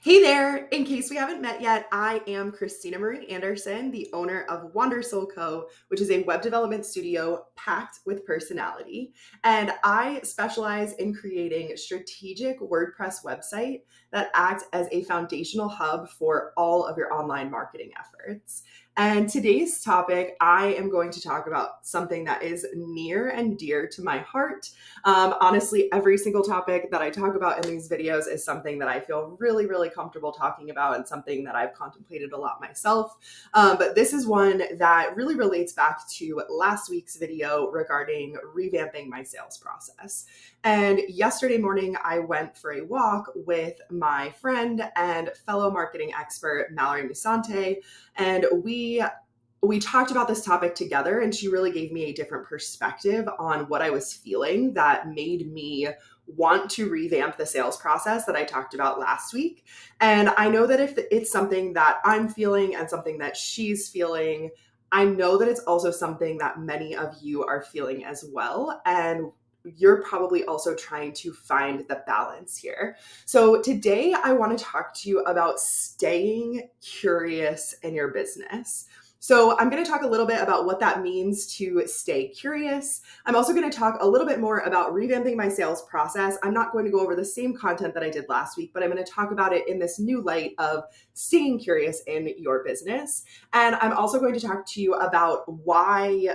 Hey there! In case we haven't met yet, I am Christina Marie Anderson, the owner of Wondersoul Co., which is a web development studio packed with personality. And I specialize in creating strategic WordPress website that act as a foundational hub for all of your online marketing efforts. And today's topic, I am going to talk about something that is near and dear to my heart. Honestly, every single topic that I talk about in these videos is something that I feel really, really comfortable talking about and something that I've contemplated a lot myself. But this is one that really relates back to last week's video regarding revamping my sales process. And yesterday morning, I went for a walk with my friend and fellow marketing expert, Mallory Musante, and we talked about this topic together, and she really gave me a different perspective on what I was feeling that made me want to revamp the sales process that I talked about last week. And I know that if it's something that I'm feeling and something that she's feeling, I know that it's also something that many of you are feeling as well. And you're probably also trying to find the balance here. So today I want to talk to you about staying curious in your business. So I'm going to talk a little bit about what that means to stay curious. I'm also going to talk a little bit more about revamping my sales process. I'm not going to go over the same content that I did last week, but I'm going to talk about it in this new light of staying curious in your business. And I'm also going to talk to you about why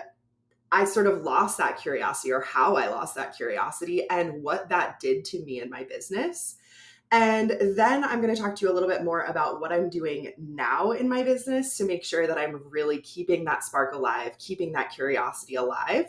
I sort of lost that curiosity, or how I lost that curiosity, and what that did to me and my business. And then I'm going to talk to you a little bit more about what I'm doing now in my business to make sure that I'm really keeping that spark alive, keeping that curiosity alive.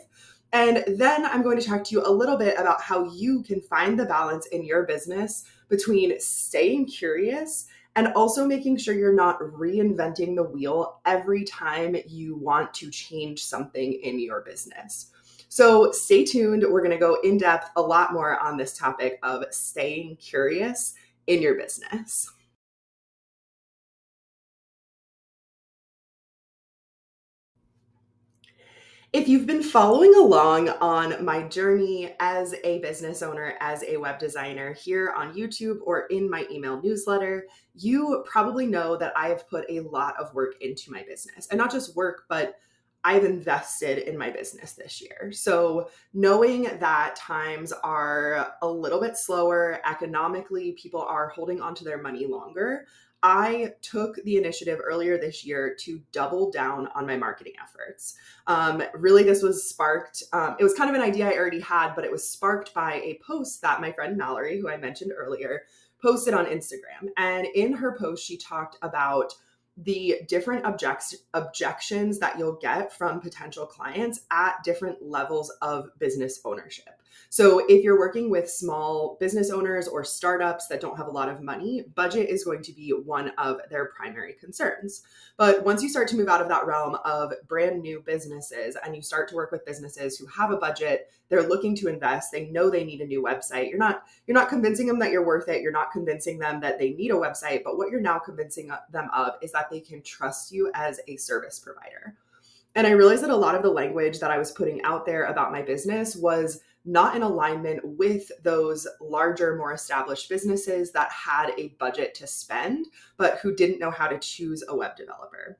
And then I'm going to talk to you a little bit about how you can find the balance in your business between staying curious and also making sure you're not reinventing the wheel every time you want to change something in your business. So stay tuned. We're going to go in depth a lot more on this topic of staying curious in your business. If you've been following along on my journey as a business owner, as a web designer here on YouTube or in my email newsletter, you probably know that I have put a lot of work into my business. And not just work, but I've invested in my business this year. So knowing that times are a little bit slower economically, people are holding onto their money longer, I took the initiative earlier this year to double down on my marketing efforts. Really, this was sparked. It was kind of an idea I already had, but it was sparked by a post that my friend Mallory, who I mentioned earlier, posted on Instagram. And in her post, she talked about the different objections that you'll get from potential clients at different levels of business ownership. So if you're working with small business owners or startups that don't have a lot of money, budget is going to be one of their primary concerns. But once you start to move out of that realm of brand new businesses and you start to work with businesses who have a budget, they're looking to invest, they know they need a new website. You're not convincing them that you're worth it. You're not convincing them that they need a website, but what you're now convincing them of is that they can trust you as a service provider. And I realized that a lot of the language that I was putting out there about my business was not in alignment with those larger, more established businesses that had a budget to spend, but who didn't know how to choose a web developer.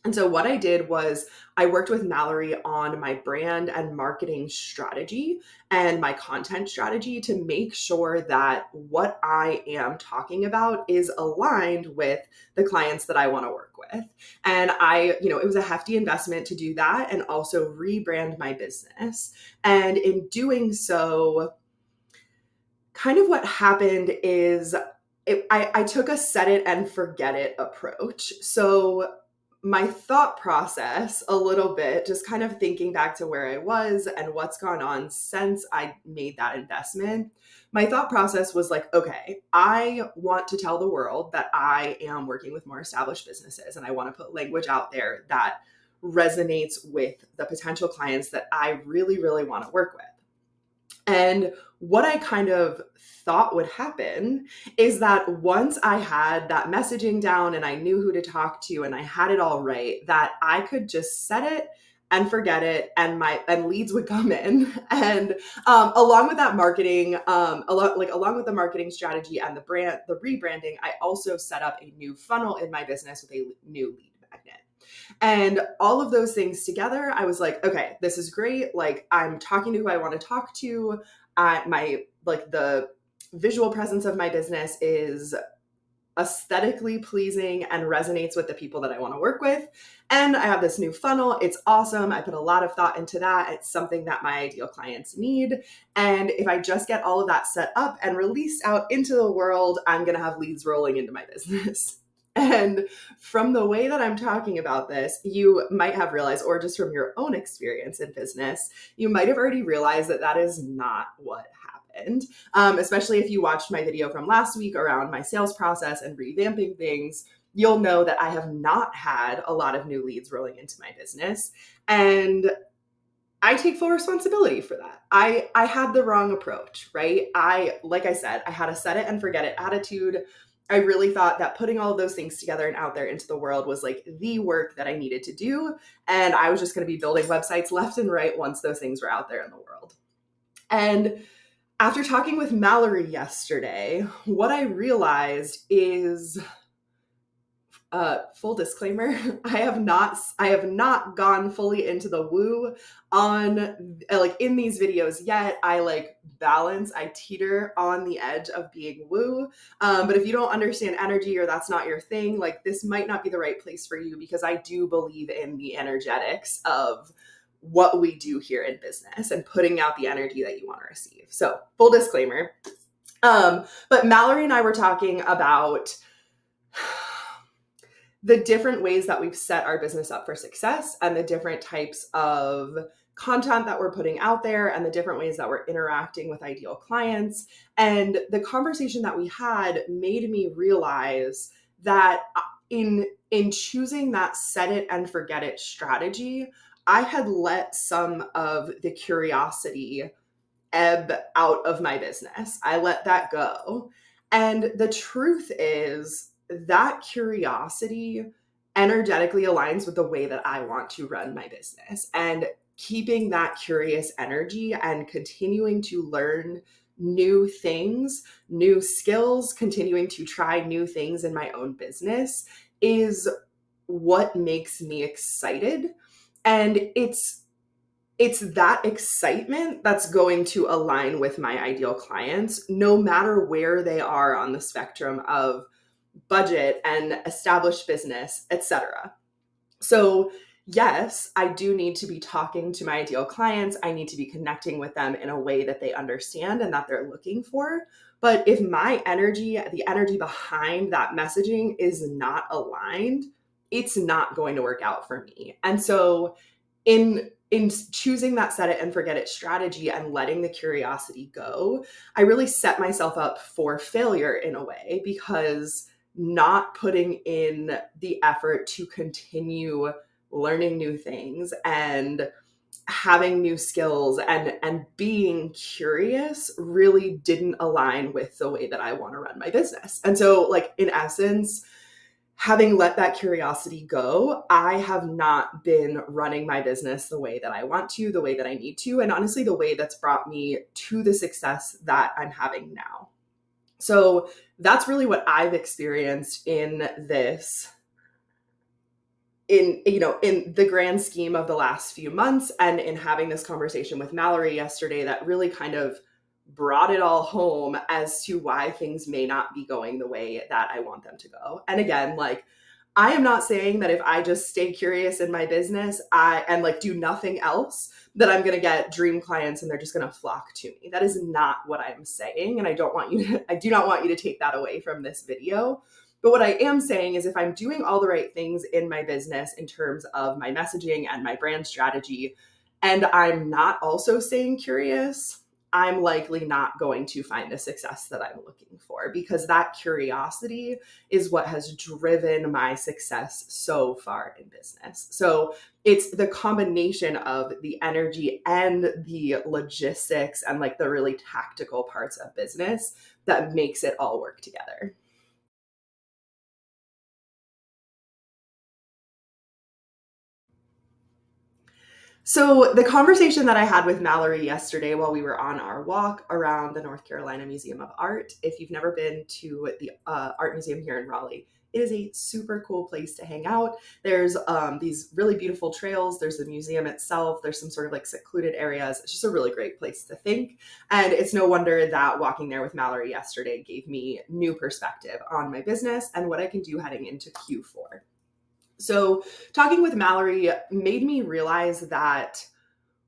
And so what I did was I worked with Mallory on my brand and marketing strategy and my content strategy to make sure that what I am talking about is aligned with the clients that I want to work with. And it was a hefty investment to do that and also rebrand my business. And in doing so, kind of what happened is I took a set it and forget it approach. So my thought process a little bit, just kind of thinking back to where I was and what's gone on since I made that investment, my thought process was like, okay, I want to tell the world that I am working with more established businesses and I want to put language out there that resonates with the potential clients that I really, really want to work with. And what I kind of thought would happen is that once I had that messaging down and I knew who to talk to and I had it all right, that I could just set it and forget it, and leads would come in. And along with that marketing, along with the marketing strategy and the rebranding, I also set up a new funnel in my business with a new lead magnet. And all of those things together, I was like, okay, this is great. Like, I'm talking to who I want to talk to. The visual presence of my business is aesthetically pleasing and resonates with the people that I want to work with. And I have this new funnel. It's awesome. I put a lot of thought into that. It's something that my ideal clients need. And if I just get all of that set up and released out into the world, I'm going to have leads rolling into my business. And from the way that I'm talking about this, you might have realized, or just from your own experience in business, you might have already realized that that is not what happened. Especially if you watched my video from last week around my sales process and revamping things, you'll know that I have not had a lot of new leads rolling into my business. And I take full responsibility for that. I had the wrong approach, right? Like I said, I had a set it and forget it attitude. I really thought that putting all of those things together and out there into the world was like the work that I needed to do. And I was just going to be building websites left and right once those things were out there in the world. And after talking with Mallory yesterday, what I realized is, full disclaimer, I have not gone fully into the woo on like in these videos yet. I teeter on the edge of being woo. But if you don't understand energy or that's not your thing, like this might not be the right place for you, because I do believe in the energetics of what we do here in business and putting out the energy that you want to receive. So full disclaimer. But Mallory and I were talking about the different ways that we've set our business up for success and the different types of content that we're putting out there and the different ways that we're interacting with ideal clients. And the conversation that we had made me realize that in choosing that set it and forget it strategy, I had let some of the curiosity ebb out of my business. I let that go. And the truth is that curiosity energetically aligns with the way that I want to run my business. And keeping that curious energy and continuing to learn new things, new skills, continuing to try new things in my own business is what makes me excited. And it's that excitement that's going to align with my ideal clients, no matter where they are on the spectrum of budget and established business, etc. So yes, I do need to be talking to my ideal clients. I need to be connecting with them in a way that they understand and that they're looking for. But if my energy, the energy behind that messaging is not aligned, it's not going to work out for me. And so in choosing that set it and forget it strategy and letting the curiosity go, I really set myself up for failure in a way, because not putting in the effort to continue learning new things and having new skills and being curious really didn't align with the way that I want to run my business. And so, like, in essence, having let that curiosity go, I have not been running my business the way that I want to, the way that I need to, and honestly, the way that's brought me to the success that I'm having now. So that's really what I've experienced in this, in the grand scheme of the last few months, and in having this conversation with Mallory yesterday that really kind of brought it all home as to why things may not be going the way that I want them to go. And again, like, I am not saying that if I just stay curious in my business and like do nothing else, that I'm going to get dream clients and they're just going to flock to me. That is not what I'm saying. And I do not want you to take that away from this video. But what I am saying is, if I'm doing all the right things in my business in terms of my messaging and my brand strategy, and I'm not also staying curious, I'm likely not going to find the success that I'm looking for, because that curiosity is what has driven my success so far in business. So it's the combination of the energy and the logistics and like the really tactical parts of business that makes it all work together. So, the conversation that I had with Mallory yesterday while we were on our walk around the North Carolina Museum of Art, if you've never been to the art museum here in Raleigh, it is a super cool place to hang out. There's these really beautiful trails. There's the museum itself. There's some sort of like secluded areas. It's just a really great place to think. And it's no wonder that walking there with Mallory yesterday gave me new perspective on my business and what I can do heading into Q4. So, talking with Mallory made me realize that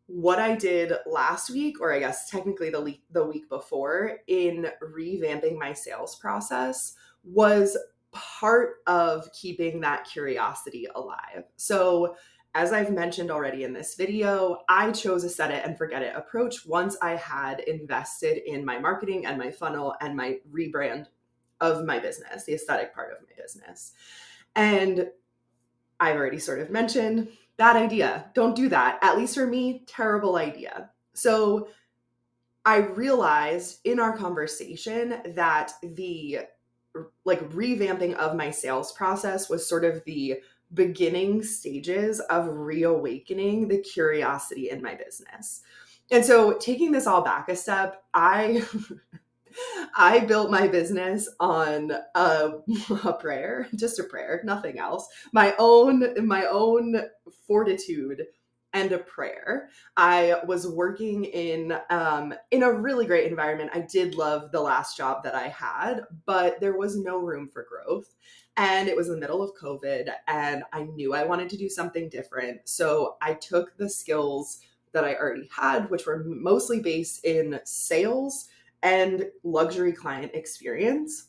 what I did last week, or I guess technically the week before, in revamping my sales process was part of keeping that curiosity alive. So, as I've mentioned already in this video, I chose a set it and forget it approach once I had invested in my marketing and my funnel and my rebrand of my business, the aesthetic part of my business. And I've already sort of mentioned bad idea. Don't do that. At least for me, terrible idea. So I realized in our conversation that the like revamping of my sales process was sort of the beginning stages of reawakening the curiosity in my business. And so taking this all back a step, I built my business on a prayer, just a prayer, nothing else. My own fortitude and a prayer. I was working in a really great environment. I did love the last job that I had, but there was no room for growth. And it was in the middle of COVID, and I knew I wanted to do something different. So I took the skills that I already had, which were mostly based in sales and luxury client experience.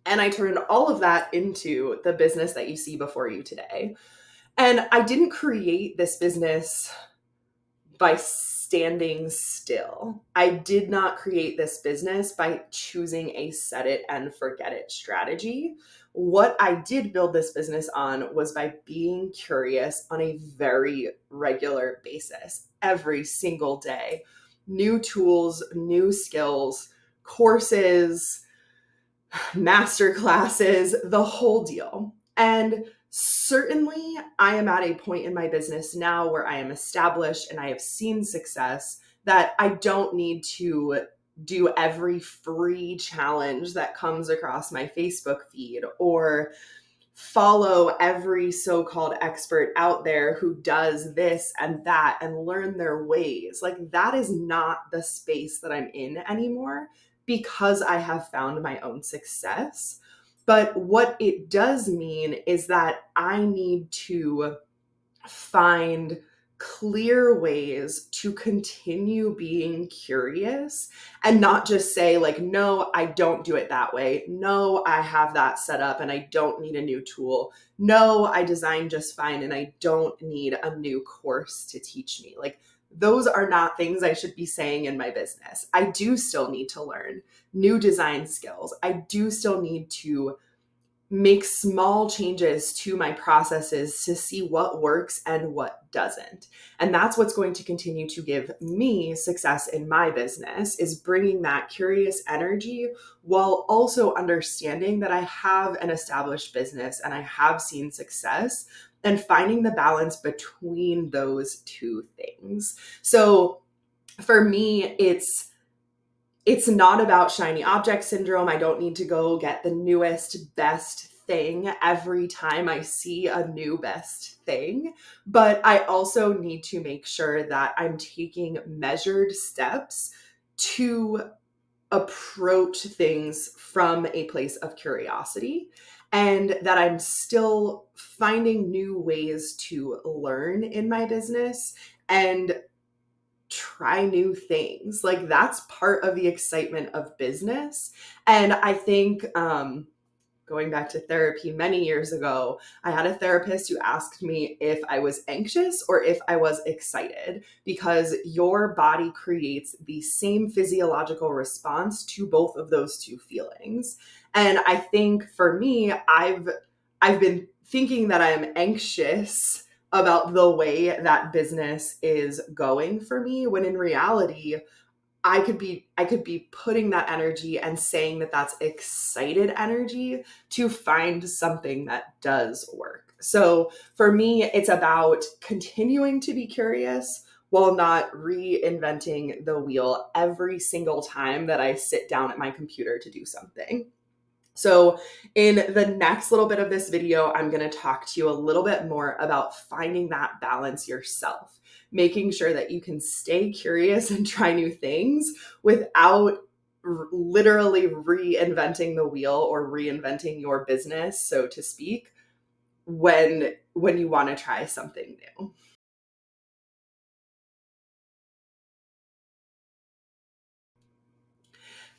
And I turned all of that into the business that you see before you today. And I didn't create this business by standing still. I did not create this business by choosing a set it and forget it strategy. What I did build this business on was by being curious on a very regular basis, every single day. New tools, new skills, courses, master classes, the whole deal. And certainly, I am at a point in my business now where I am established and I have seen success that I don't need to do every free challenge that comes across my Facebook feed or follow every so-called expert out there who does this and that and learn their ways. Like, that is not the space that I'm in anymore because I have found my own success. But what it does mean is that I need to find clear ways to continue being curious and not just say like, no, I don't do it that way. No, I have that set up and I don't need a new tool. No, I design just fine and I don't need a new course to teach me. Like, those are not things I should be saying in my business. I do still need to learn new design skills. I do still need to make small changes to my processes to see what works and what doesn't. And that's what's going to continue to give me success in my business, is bringing that curious energy while also understanding that I have an established business and I have seen success, and finding the balance between those two things. So for me, it's not about shiny object syndrome. I don't need to go get the newest, best thing every time I see a new best thing. But I also need to make sure that I'm taking measured steps to approach things from a place of curiosity, and that I'm still finding new ways to learn in my business and try new things. Like, that's part of the excitement of business. And I think going back to therapy many years ago, I had a therapist who asked me if I was anxious or if I was excited, because your body creates the same physiological response to both of those two feelings. And I think for me, I've been thinking that I'm anxious about the way that business is going for me, when in reality, I could be putting that energy and saying that that's excited energy to find something that does work. So for me, it's about continuing to be curious while not reinventing the wheel every single time that I sit down at my computer to do something. So, in the next little bit of this video, I'm going to talk to you a little bit more about finding that balance yourself, making sure that you can stay curious and try new things without literally reinventing the wheel or reinventing your business, so to speak, when you want to try something new.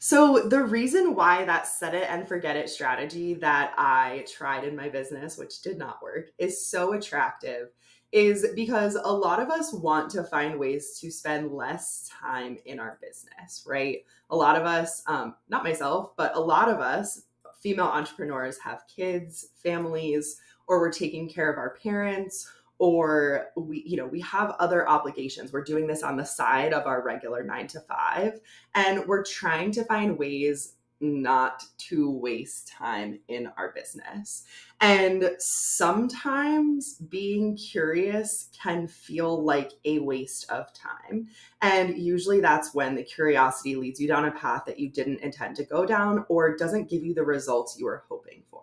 So the reason why that set it and forget it strategy that I tried in my business, which did not work, is so attractive is because a lot of us want to find ways to spend less time in our business, right? A lot of us, not myself, but a lot of us female entrepreneurs have kids, families, or we're taking care of our parents, or we have other obligations. We're doing this on the side of our regular 9 to 5, and we're trying to find ways not to waste time in our business. And sometimes being curious can feel like a waste of time. And usually that's when the curiosity leads you down a path that you didn't intend to go down or doesn't give you the results you were hoping for.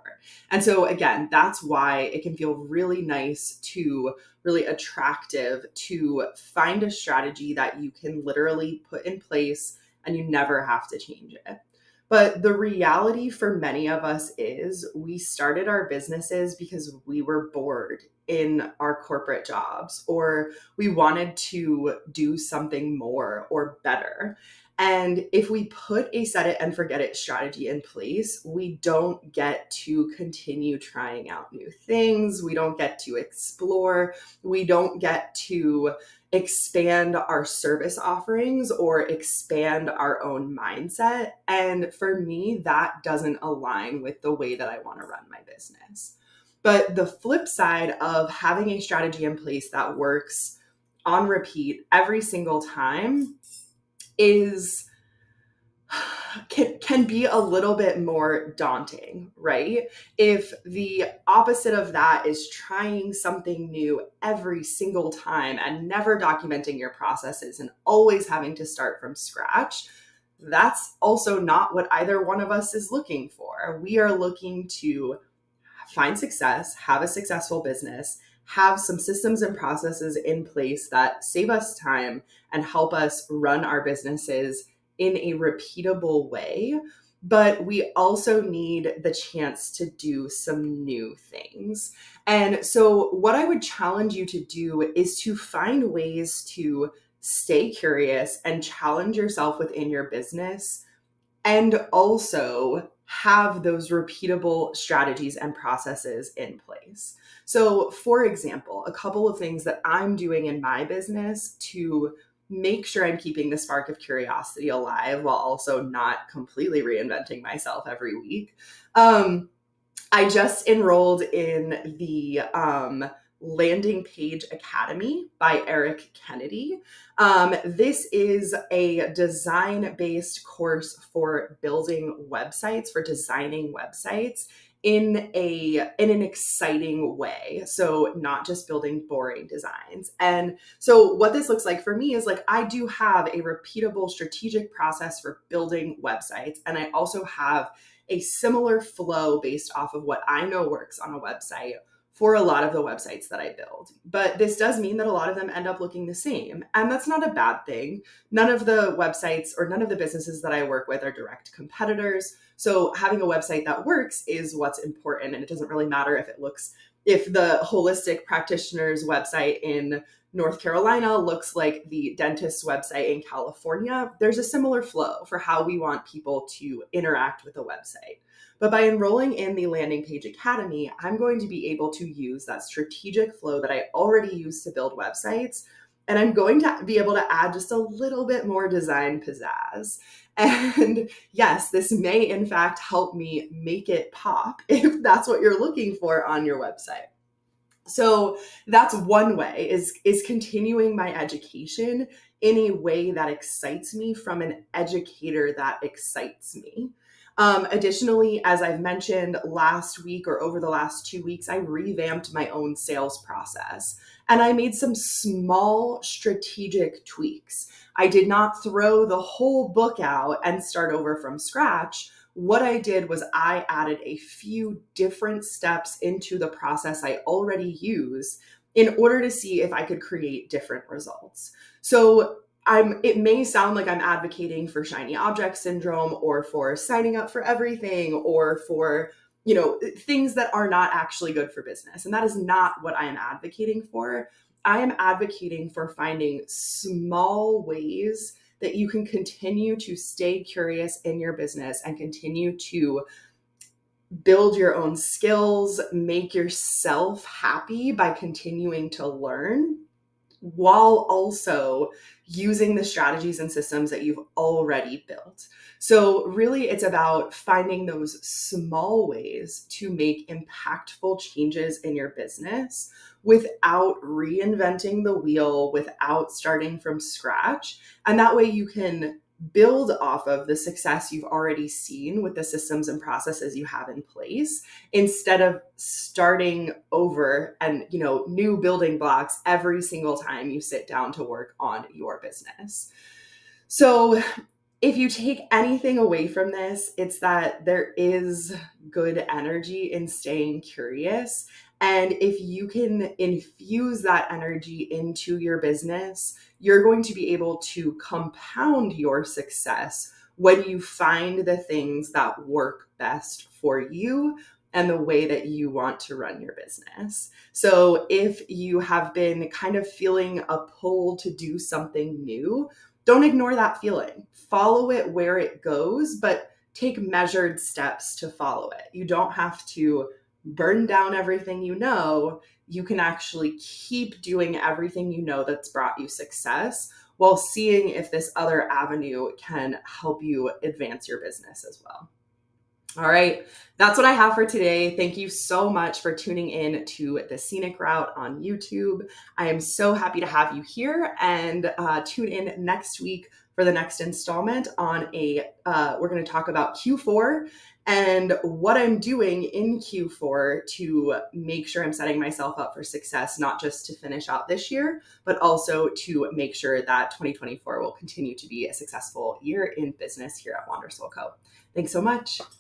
And so, again, that's why it can feel really nice to really attractive to find a strategy that you can literally put in place and you never have to change it. But the reality for many of us is we started our businesses because we were bored in our corporate jobs, or we wanted to do something more or better. And if we put a set it and forget it strategy in place, we don't get to continue trying out new things. We don't get to explore. We don't get to expand our service offerings or expand our own mindset. And for me, that doesn't align with the way that I want to run my business. But the flip side of having a strategy in place that works on repeat every single time is can be a little bit more daunting, right? If the opposite of that is trying something new every single time and never documenting your processes and always having to start from scratch, that's also not what either one of us is looking for. We are looking to find success, have a successful business, have some systems and processes in place that save us time and help us run our businesses in a repeatable way. But we also need the chance to do some new things. And so, what I would challenge you to do is to find ways to stay curious and challenge yourself within your business, and also have those repeatable strategies and processes in place. So, for example, a couple of things that I'm doing in my business to make sure I'm keeping the spark of curiosity alive while also not completely reinventing myself every week. I just enrolled in the Landing Page Academy by Eric Kennedy. This is a design-based course for building websites, for designing websites in an exciting way. So not just building boring designs. And so what this looks like for me is like I do have a repeatable strategic process for building websites, and I also have a similar flow based off of what I know works on a website for a lot of the websites that I build. But this does mean that a lot of them end up looking the same. And that's not a bad thing. None of the websites or none of the businesses that I work with are direct competitors. So having a website that works is what's important. And it doesn't really matter if the holistic practitioner's website in North Carolina looks like the dentist's website in California. There's a similar flow for how we want people to interact with a website. But by enrolling in the Landing Page Academy, I'm going to be able to use that strategic flow that I already use to build websites. And I'm going to be able to add just a little bit more design pizzazz. And yes, this may in fact help me make it pop if that's what you're looking for on your website. So that's one way is continuing my education in a way that excites me from an educator that excites me. Additionally, as I've mentioned last week or over the last 2 weeks, I revamped my own sales process and I made some small strategic tweaks. I did not throw the whole book out and start over from scratch. What I did was I added a few different steps into the process I already use in order to see if I could create different results. So it may sound like I'm advocating for shiny object syndrome or for signing up for everything or for, things that are not actually good for business. And that is not what I am advocating for. I am advocating for finding small ways that you can continue to stay curious in your business and continue to build your own skills, make yourself happy by continuing to learn while also using the strategies and systems that you've already built. So really it's about finding those small ways to make impactful changes in your business without reinventing the wheel, without starting from scratch. And that way you can build off of the success you've already seen with the systems and processes you have in place instead of starting over and new building blocks every single time you sit down to work on your business. So if you take anything away from this, it's that there is good energy in staying curious. And if you can infuse that energy into your business, you're going to be able to compound your success when you find the things that work best for you and the way that you want to run your business. So if you have been kind of feeling a pull to do something new, don't ignore that feeling. Follow it where it goes, but take measured steps to follow it. You don't have to burn down everything you know. You can actually keep doing everything you know that's brought you success while seeing if this other avenue can help you advance your business as well. All right, that's what I have for today. Thank you so much for tuning in to The Scenic Route on YouTube. I am so happy to have you here, and tune in next week for the next installment on we're going to talk about Q4 and what I'm doing in Q4 to make sure I'm setting myself up for success, not just to finish out this year, but also to make sure that 2024 will continue to be a successful year in business here at Wandersoul Co. Thanks so much.